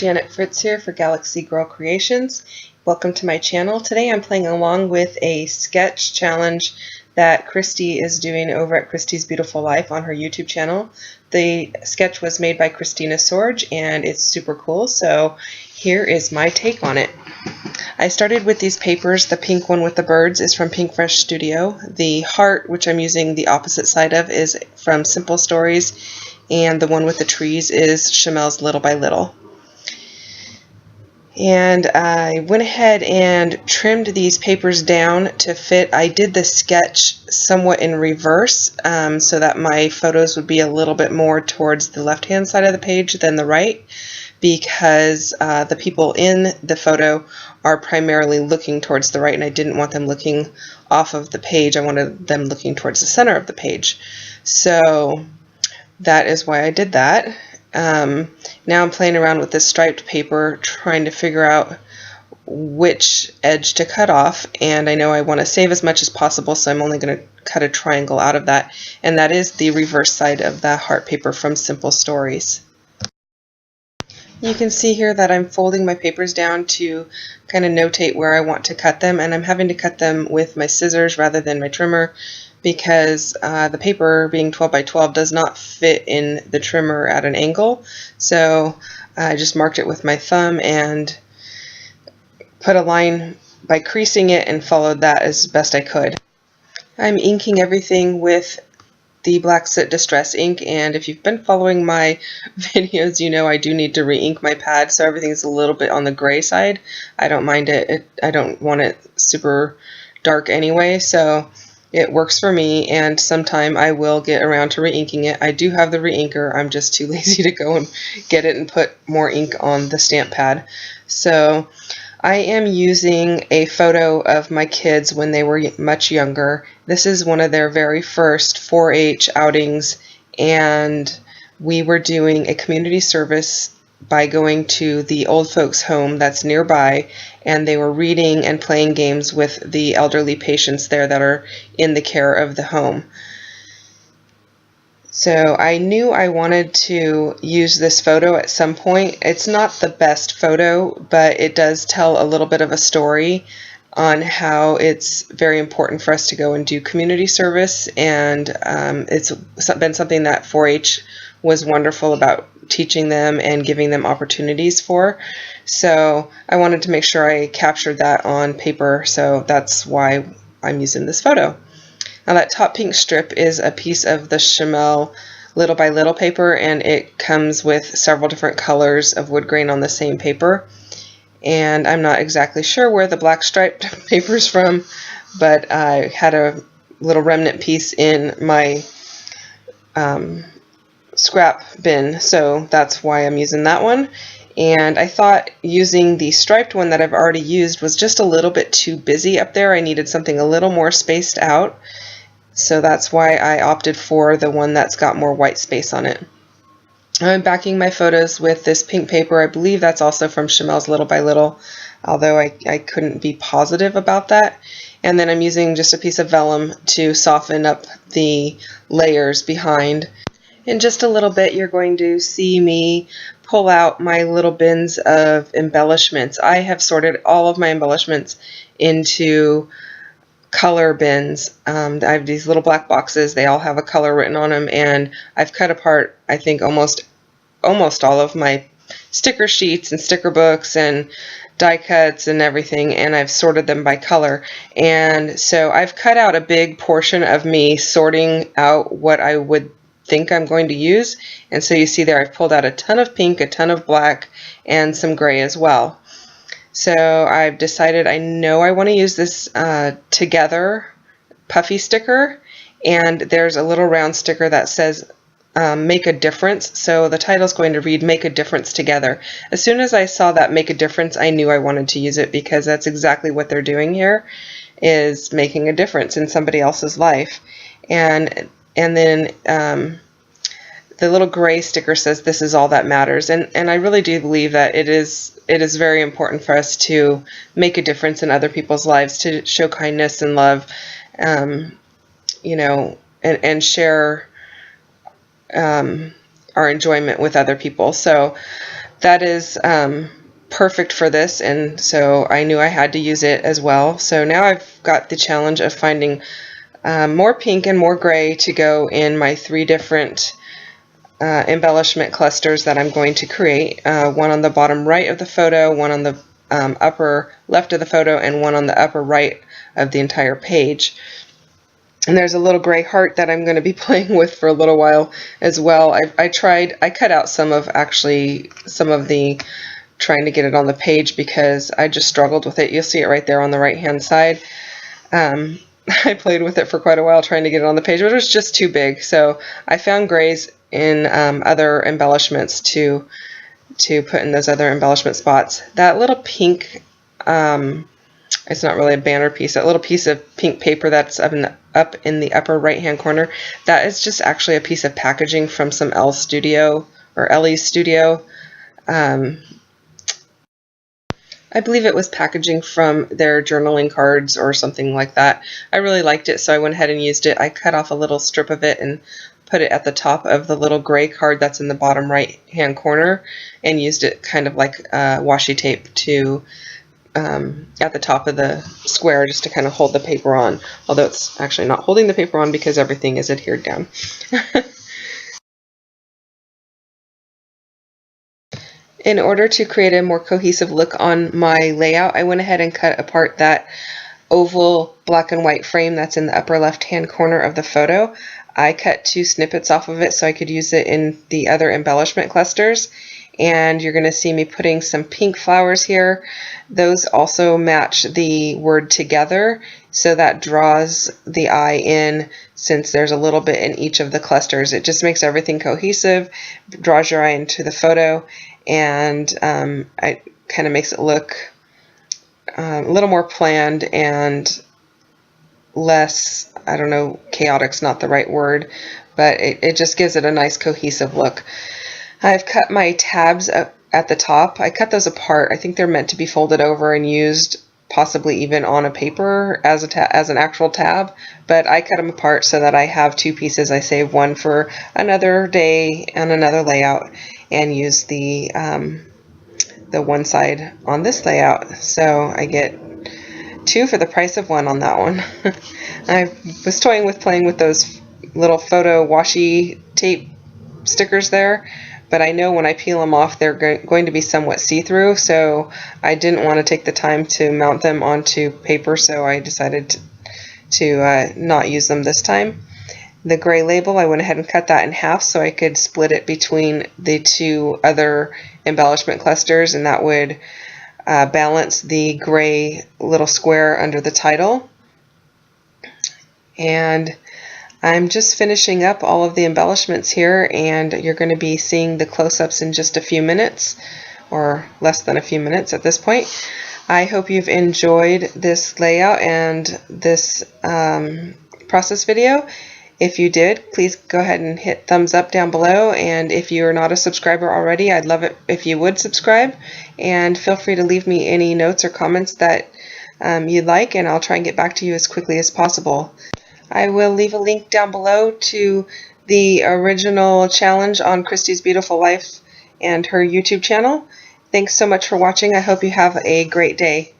Janet Fritz here for Galaxy Girl Creations. Welcome to my channel. Today I'm playing along with a sketch challenge that Christy is doing over at Christy's Beautiful Life on her YouTube channel. The sketch was made by Christina Sorge and it's super cool, so here is my take on it. I started with these papers. The pink one with the birds is from Pink Fresh Studio. The heart, which I'm using the opposite side of, is from Simple Stories, and the one with the trees is Chamel's Little by Little. And I went ahead and trimmed these papers down to fit. I did the sketch somewhat in reverse so that my photos would be a little bit more towards the left-hand side of the page than the right, because the people in the photo are primarily looking towards the right, and I didn't want them looking off of the page. I wanted them looking towards the center of the page. So that is why I did that. Now I'm playing around with this striped paper, trying to figure out which edge to cut off, and I know I want to save as much as possible, so I'm only going to cut a triangle out of that, and that is the reverse side of the heart paper from Simple Stories. You can see here that I'm folding my papers down to kind of notate where I want to cut them, and I'm having to cut them with my scissors rather than my trimmer, because the paper, being 12 by 12, does not fit in the trimmer at an angle. So I just marked it with my thumb and put a line by creasing it and followed that as best I could. I'm inking everything with the Black Soot Distress ink, and if you've been following my videos, you know I do need to re-ink my pad, so everything's a little bit on the gray side. I don't mind it. I don't want it super dark anyway, so it works for me, and sometime I will get around to re-inking it. I do have the re-inker, I'm just too lazy to go and get it and put more ink on the stamp pad. So I am using a photo of my kids when they were much younger. This is one of their very first 4-H outings, and we were doing a community service by going to the old folks home that's nearby, and they were reading and playing games with the elderly patients there that are in the care of the home. So I knew I wanted to use this photo at some point. It's not the best photo, but it does tell a little bit of a story on how it's very important for us to go and do community service, and it's been something that 4-H was wonderful about teaching them and giving them opportunities for. So I wanted to make sure I captured that on paper, so that's why I'm using this photo. Now that top pink strip is a piece of the Chamel Little by Little paper, and it comes with several different colors of wood grain on the same paper. And I'm not exactly sure where the black striped paper is from, but I had a little remnant piece in my scrap bin, so that's why I'm using that one. And I thought using the striped one that I've already used was just a little bit too busy up there. I needed something a little more spaced out, so that's why I opted for the one that's got more white space on it. I'm backing my photos with this pink paper. I believe that's also from Chamel's Little by Little, although I couldn't be positive about that. And then I'm using just a piece of vellum to soften up the layers behind. In just a little bit, you're going to see me pull out my little bins of embellishments. I have sorted all of my embellishments into color bins. I have these little black boxes. They all have a color written on them, and I've cut apart, I think, almost all of my sticker sheets and sticker books and die cuts and everything, and I've sorted them by color. And so I've cut out a big portion of me sorting out what I would think I'm going to use, and so you see there I've pulled out a ton of pink, a ton of black, and some gray as well. So I've decided I know I want to use this Together puffy sticker, and there's a little round sticker that says Make a Difference, so the title is going to read Make a Difference Together. As soon as I saw that Make a Difference, I knew I wanted to use it, because that's exactly what they're doing here, is making a difference in somebody else's life. And then the little gray sticker says This Is All That Matters, and I really do believe that it is very important for us to make a difference in other people's lives, to show kindness and love, you know, and share our enjoyment with other people. So that is perfect for this, and so I knew I had to use it as well. So now I've got the challenge of finding more pink and more gray to go in my 3 different embellishment clusters that I'm going to create. One on the bottom right of the photo, one on the upper left of the photo, and one on the upper right of the entire page. And there's a little gray heart that I'm going to be playing with for a little while as well. I cut out some of the trying to get it on the page because I just struggled with it. You'll see it right there on the right hand side. I played with it for quite a while trying to get it on the page, but it was just too big. So I found grays in other embellishments to put in those other embellishment spots. That little pink, it's not really a banner piece, that little piece of pink paper that's up in the upper right hand corner, that is just actually a piece of packaging from some Elle's studio. I believe it was packaging from their journaling cards or something like that. I really liked it, so I went ahead and used it. I cut off a little strip of it and put it at the top of the little gray card that's in the bottom right hand corner, and used it kind of like washi tape to at the top of the square just to kind of hold the paper on, although it's actually not holding the paper on because everything is adhered down. In order to create a more cohesive look on my layout, I went ahead and cut apart that oval black and white frame that's in the upper left hand corner of the photo. I cut 2 snippets off of it so I could use it in the other embellishment clusters, and you're going to see me putting some pink flowers here. Those also match the word together, so that draws the eye in since there's a little bit in each of the clusters. It just makes everything cohesive, draws your eye into the photo, and it kind of makes it look a little more planned and less, I don't know, chaotic's not the right word, but it just gives it a nice cohesive look. I've cut my tabs up at the top. I cut those apart. I think they're meant to be folded over and used possibly even on a paper as an actual tab, but I cut them apart so that I have 2 pieces. I save one for another day and another layout, and use the one side on this layout. So I get 2 for the price of 1 on that one. I was playing with those little photo washi tape stickers there, but I know when I peel them off they're going to be somewhat see-through, so I didn't want to take the time to mount them onto paper, so I decided to not use them this time. The gray label, I went ahead and cut that in half so I could split it between the 2 other embellishment clusters, and that would balance the gray little square under the title. And I'm just finishing up all of the embellishments here, and you're going to be seeing the close-ups in just a few minutes, or less than a few minutes at this point. I hope you've enjoyed this layout and this process video. If you did, please go ahead and hit thumbs up down below, and if you're not a subscriber already, I'd love it if you would subscribe, and feel free to leave me any notes or comments that you'd like, and I'll try and get back to you as quickly as possible. I will leave a link down below to the original challenge on Christy's Beautiful Life and her YouTube channel. Thanks so much for watching. I hope you have a great day.